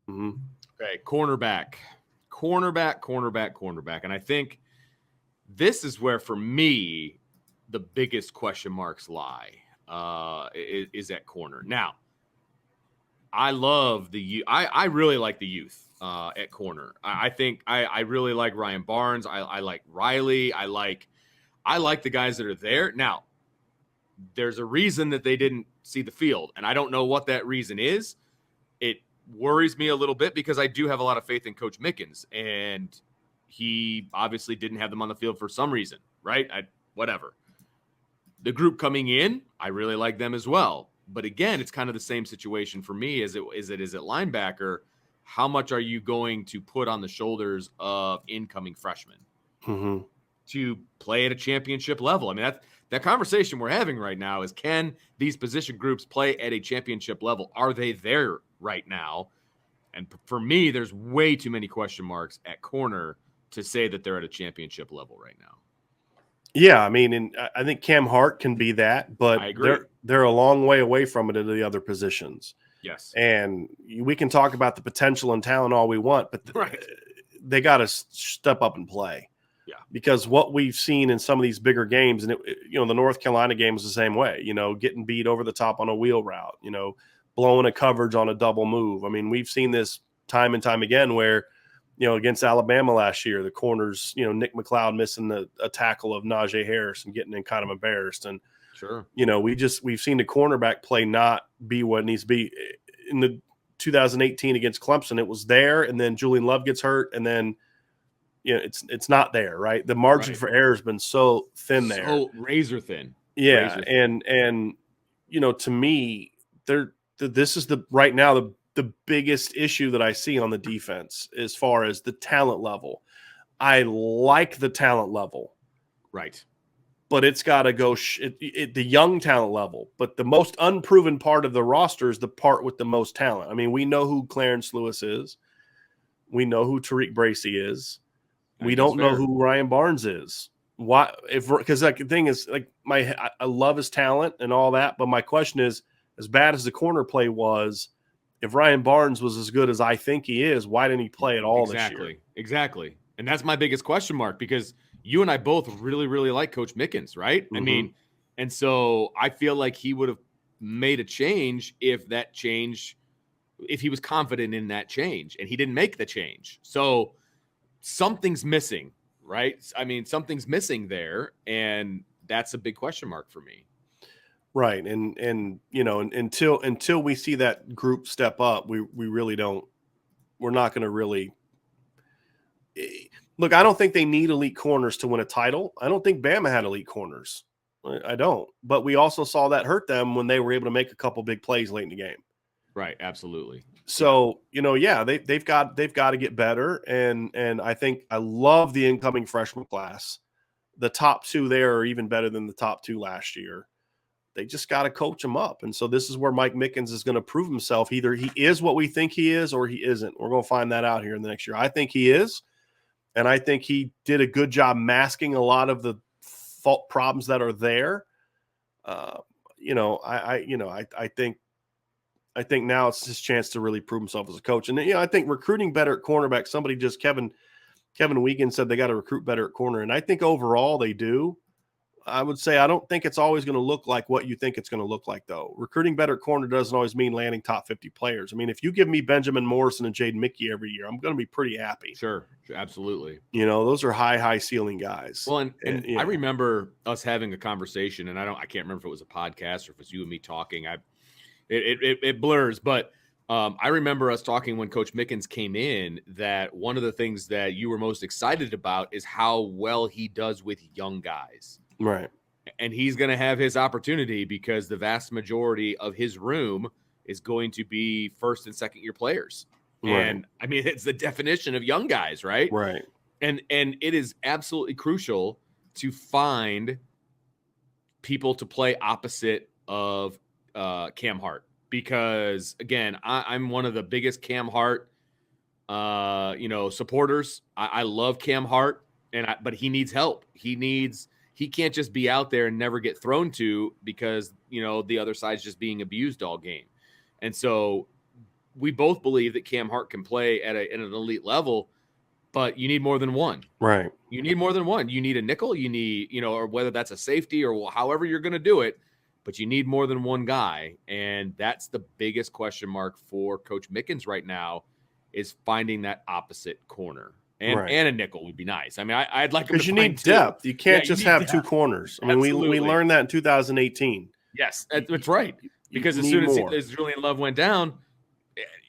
Mm-hmm. Okay, cornerback. And I think this is where, for me, the biggest question marks lie is at corner. Now, I love I really like the youth at corner. I think I really like Ryan Barnes. I like Riley. I like the guys that are there. Now, there's a reason that they didn't see the field, and I don't know what that reason is. It worries me a little bit because I do have a lot of faith in Coach Mickens, and he obviously didn't have them on the field for some reason, right? Whatever. The group coming in, I really like them as well. But again, it's kind of the same situation for me as it is at linebacker. How much are you going to put on the shoulders of incoming freshmen to play at a championship level? I mean, that conversation we're having right now is, can these position groups play at a championship level? Are they there right now? And for me, there's way too many question marks at corner to say that they're at a championship level right now. Yeah, I mean, and I think Cam Hart can be that, but they're a long way away from it at the other positions. Yes. And we can talk about the potential and talent all we want, but they got to step up and play. Yeah. Because what we've seen in some of these bigger games, and the North Carolina game was the same way, getting beat over the top on a wheel route, blowing a coverage on a double move. I mean, we've seen this time and time again where, against Alabama last year, the corners, Nick McLeod missing a tackle of Najee Harris and getting in kind of embarrassed. And, sure, we've seen the cornerback play not be what it needs to be. In the 2018 against Clemson, it was there, and then Julian Love gets hurt, and then, it's not there, right? The margin for error has been so thin there. So razor thin. Yeah, razor thin. And to me, this is right now the biggest issue that I see on the defense as far as the talent level. I like the talent level. Right. But it's got to go the young talent level. But the most unproven part of the roster is the part with the most talent. I mean, we know who Clarence Lewis is. We know who Tariq Bracy is. We don't know who Ryan Barnes is. Why? Because the thing is, I love his talent and all that, but my question is, as bad as the corner play was, if Ryan Barnes was as good as I think he is, why didn't he play at all this year? Exactly. And that's my biggest question mark, because you and I both really, really like Coach Mickens, right? Mm-hmm. I mean, and so I feel like he would have made a change if he was confident in that change, and he didn't make the change. So something's missing, right? I mean, something's missing there, and that's a big question mark for me. Right. And until we see that group step up, we really don't, we're not going to really look. I don't think they need elite corners to win a title. I don't think Bama had elite corners. I don't, but we also saw that hurt them when they were able to make a couple big plays late in the game. Right. Absolutely. So, they've got to get better. And I think I love the incoming freshman class. The top two there are even better than the top two last year. They just got to coach him up. And so this is where Mike Mickens is going to prove himself. Either he is what we think he is or he isn't. We're going to find that out here in the next year. I think he is. And I think he did a good job masking a lot of the fault problems that are there. I think now it's his chance to really prove himself as a coach. And, I think recruiting better at cornerback, Kevin Wiegand said they got to recruit better at corner. And I think overall they do. I would say I don't think it's always going to look like what you think it's going to look like, though. Recruiting better at corner doesn't always mean landing top 50 players. I mean, if you give me Benjamin Morrison and Jaden Mickey every year, I'm going to be pretty happy. Sure, absolutely. Those are high ceiling guys. Well, and I remember us having a conversation, and I can't remember if it was a podcast or if it was you and me talking. It blurs, but I remember us talking when Coach Mickens came in that one of the things that you were most excited about is how well he does with young guys. Right. And he's going to have his opportunity because the vast majority of his room is going to be first and second year players. Right. And I mean, it's the definition of young guys, right? Right. And it is absolutely crucial to find people to play opposite of Cam Hart, because again, I'm one of the biggest Cam Hart, supporters. I love Cam Hart, but he needs help. He can't just be out there and never get thrown to because, the other side's just being abused all game. And so we both believe that Cam Hart can play at an elite level, but you need more than one. Right. You need more than one. You need a nickel. You need, or whether that's a safety or however you're going to do it, but you need more than one guy. And that's the biggest question mark for Coach Mickens right now, is finding that opposite corner. And a nickel would be nice. I mean, I'd like him to because you find need depth. two. You can't just have depth. Two corners. I mean, we learned that in 2018. Yes, that's right. Because as soon as Julian Love went down,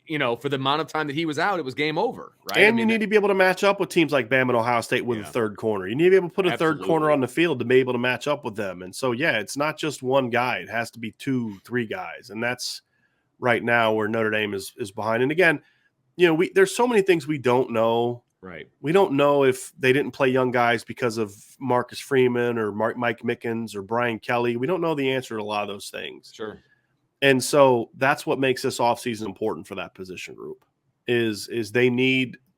for the amount of time that he was out, it was game over, right? And you need to be able to match up with teams like Bama and Ohio State with a third corner. You need to be able to put a third corner on the field to be able to match up with them. And so, it's not just one guy. It has to be 2-3 guys. And that's right now where Notre Dame is behind. And again, there's so many things we don't know. Right. We don't know if they didn't play young guys because of Marcus Freeman or Mike Mickens or Brian Kelly. We don't know the answer to a lot of those things. Sure. And so that's what makes this offseason important for that position group is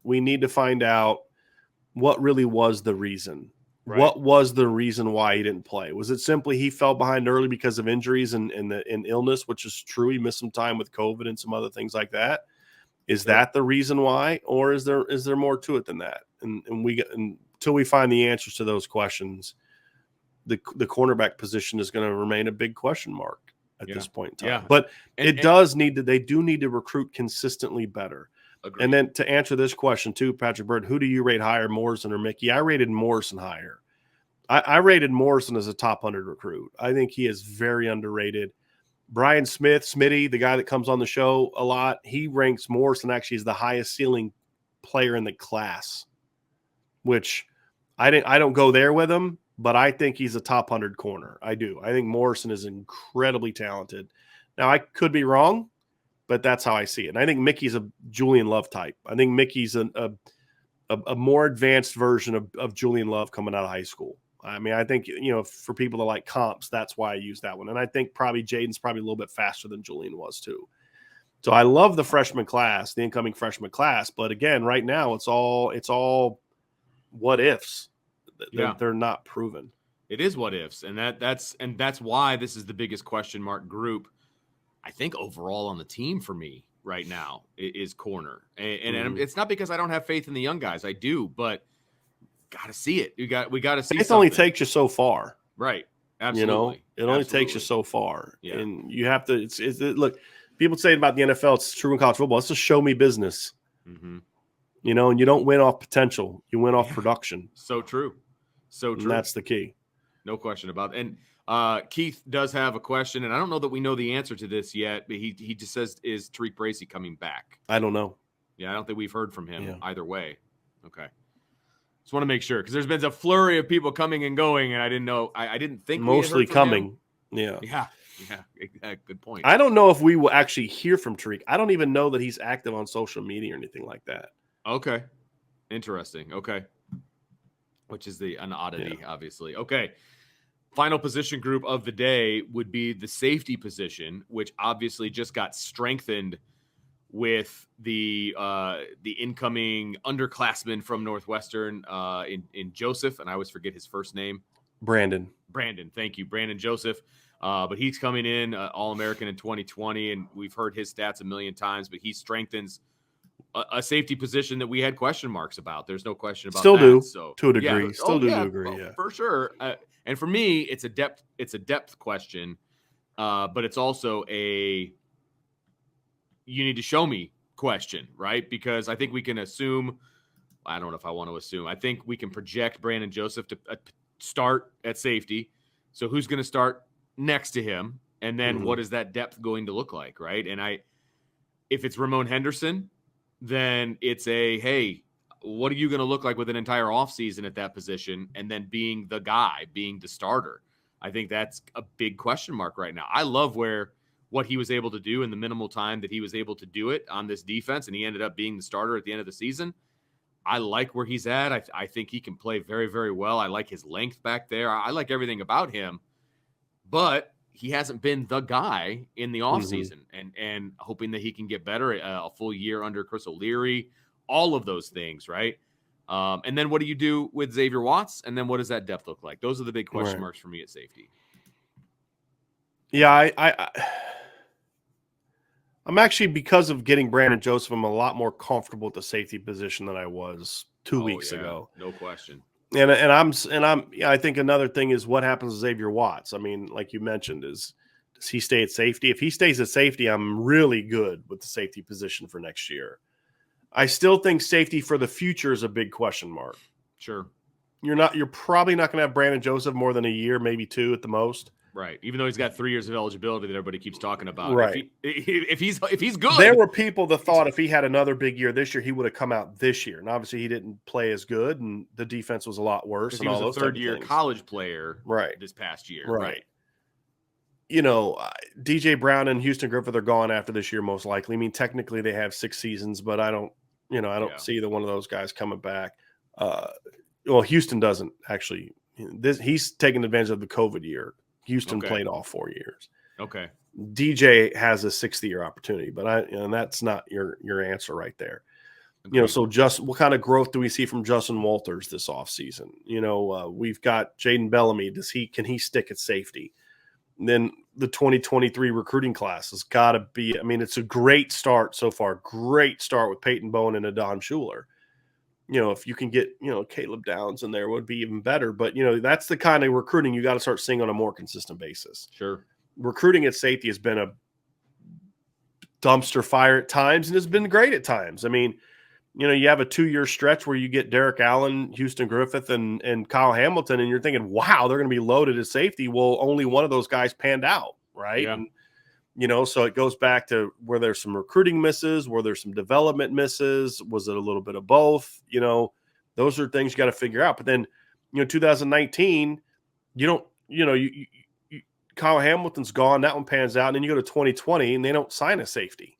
we need to find out what really was the reason. Right. What was the reason why he didn't play? Was it simply he fell behind early because of injuries and illness, which is true. He missed some time with COVID and some other things like that. Is that the reason why, or is there more to it than that? And until we find the answers to those questions, the cornerback position is going to remain a big question mark at this point in time. Yeah. But they do need to recruit consistently better. Agreed. And then to answer this question too, Patrick Bird, who do you rate higher, Morrison or Mickey? I rated Morrison higher. I rated Morrison as a top 100 recruit. I think he is very underrated. Brian Smitty, the guy that comes on the show a lot, he ranks Morrison actually as the highest ceiling player in the class, which I don't go there with him, but I think he's a top 100 corner. I do. I think Morrison is incredibly talented. Now, I could be wrong, but that's how I see it. And I think Mickey's a Julian Love type. I think Mickey's a more advanced version of Julian Love coming out of high school. I mean, I think, for people that like comps, that's why I use that one. And I think probably Jaden's probably a little bit faster than Julian was too. So I love the freshman class, the incoming freshman class. But again, right now it's all what ifs. They're not proven. It is what ifs. And that's why this is the biggest question mark group, I think, overall on the team for me right now is corner. And it's not because I don't have faith in the young guys. I do, but got to see it. We got to see. It only takes you so far, right? Absolutely. It only takes you so far, yeah. And you have to. Look. People say about the NFL, it's true in college football. It's just show me business, and you don't win off potential. You win off production. So true, so true. And that's the key. No question about it. And Keith does have a question, and I don't know that we know the answer to this yet, but he just says, "Is Tariq Bracy coming back?" I don't know. Yeah, I don't think we've heard from him either way. Okay. Just want to make sure because there's been a flurry of people coming and going, and I didn't know. I didn't think mostly coming. Yeah. Good point. I don't know if we will actually hear from Tariq. I don't even know that he's active on social media or anything like that. Okay, interesting. Okay, which is an oddity, obviously. Okay, final position group of the day would be the safety position, which obviously just got strengthened with the incoming underclassman from Northwestern in Joseph, and I always forget his first name. Brandon, thank you, Brandon Joseph. But he's coming in All-American in 2020, and we've heard his stats a million times, but he strengthens a safety position that we had question marks about. There's no question about that. So, to a degree. To a degree, well, for sure. And for me, it's a depth question, but it's also you need to show me question, right? Because I think we can assume – I don't know if I want to assume. I think we can project Brandon Joseph to start at safety. So who's going to start next to him? And then what is that depth going to look like, right? And if it's Ramon Henderson, then it's hey, what are you going to look like with an entire offseason at that position? And then being the guy, being the starter. I think that's a big question mark right now. I love what he was able to do in the minimal time that he was able to do it on this defense, and he ended up being the starter at the end of the season. I like where he's at. I think he can play very, very well. I like his length back there. I like everything about him, but he hasn't been the guy in the offseason, and hoping that he can get better, a full year under Chris O'Leary, all of those things, right? And then what do you do with Xavier Watts? And then what does that depth look like? Those are the big question marks for me at safety. Yeah, I'm actually, because of getting Brandon Joseph, I'm a lot more comfortable at the safety position than I was 2 weeks ago. No question. And I think another thing is what happens to Xavier Watts. I mean, like you mentioned, does he stay at safety? If he stays at safety, I'm really good with the safety position for next year. I still think safety for the future is a big question mark. Sure. You're probably not going to have Brandon Joseph more than a year, maybe 2 at the most. Right. Even though he's got 3 years of eligibility that everybody keeps talking about. Right. If he's good. There were people that thought if he had another big year this year, he would have come out this year. And obviously he didn't play as good, and the defense was a lot worse. And he was all those a third-year college player this past year. Right. You know, DJ Brown and Houston Griffith are gone after this year, most likely. I mean, technically they have 6 seasons, but I don't see either one of those guys coming back. Well, Houston doesn't actually. He's taking advantage of the COVID year. Houston played all 4 years. Okay. DJ has a 6th year opportunity, but and that's not your answer right there. Agreed. You know, so just what kind of growth do we see from Justin Walters this offseason? You know, we've got Jaden Bellamy. Can he stick at safety? And then the 2023 recruiting class has got to be. I mean, it's a great start so far. Great start with Peyton Bowen and Adon Schuler. You know, if you can get, Caleb Downs in there, would be even better. But, that's the kind of recruiting you got to start seeing on a more consistent basis. Sure. Recruiting at safety has been a dumpster fire at times, and it's been great at times. I mean, you have a 2-year stretch where you get Derek Allen, Houston Griffith, and Kyle Hamilton, and you're thinking, wow, they're going to be loaded at safety. Well, only one of those guys panned out, right? Yeah. And, so it goes back to where there's some recruiting misses, where there's some development misses. Was it a little bit of both? Those are things you got to figure out. But then, 2019, Kyle Hamilton's gone. That one pans out. And then you go to 2020 and they don't sign a safety.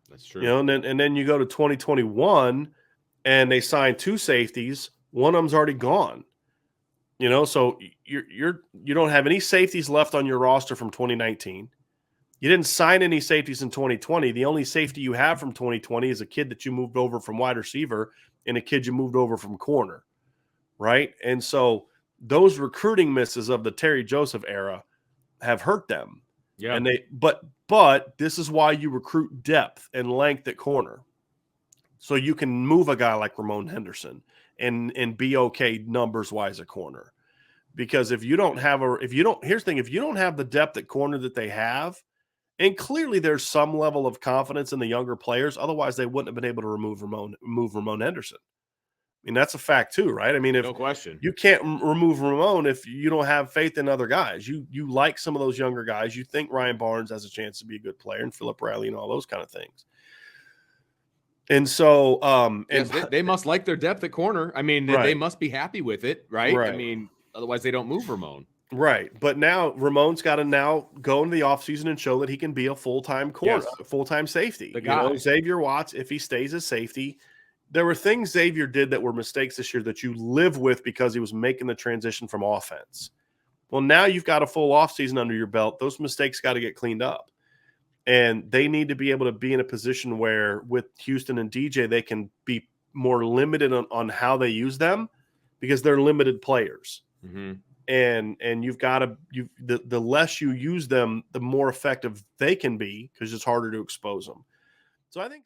That's true. And then you go to 2021 and they sign 2 safeties. One of them's already gone. So you don't have any safeties left on your roster from 2019. You didn't sign any safeties in 2020. The only safety you have from 2020 is a kid that you moved over from wide receiver and a kid you moved over from corner, right? And so those recruiting misses of the Terry Joseph era have hurt them. Yeah. And but this is why you recruit depth and length at corner. So you can move a guy like Ramon Henderson and be okay numbers wise at corner. Because if you don't have the depth at corner that they have, and clearly there's some level of confidence in the younger players. Otherwise, they wouldn't have been able to move Ramon Henderson. I mean, that's a fact too, right? I mean, no question. You can't remove Ramon if you don't have faith in other guys. You like some of those younger guys. You think Ryan Barnes has a chance to be a good player, and Philip Riley and all those kind of things. And so they must like their depth at corner. I mean, they must be happy with it, right? I mean, otherwise they don't move Ramon. Right. But now Ramon's got to now go into the offseason and show that he can be a full-time corner, full-time safety. Xavier Watts, if he stays as safety, there were things Xavier did that were mistakes this year that you live with because he was making the transition from offense. Well, now you've got a full offseason under your belt. Those mistakes got to get cleaned up. And they need to be able to be in a position where with Houston and DJ, they can be more limited on how they use them because they're limited players. Mm-hmm. And you've got to the less you use them, the more effective they can be because it's harder to expose them. So I think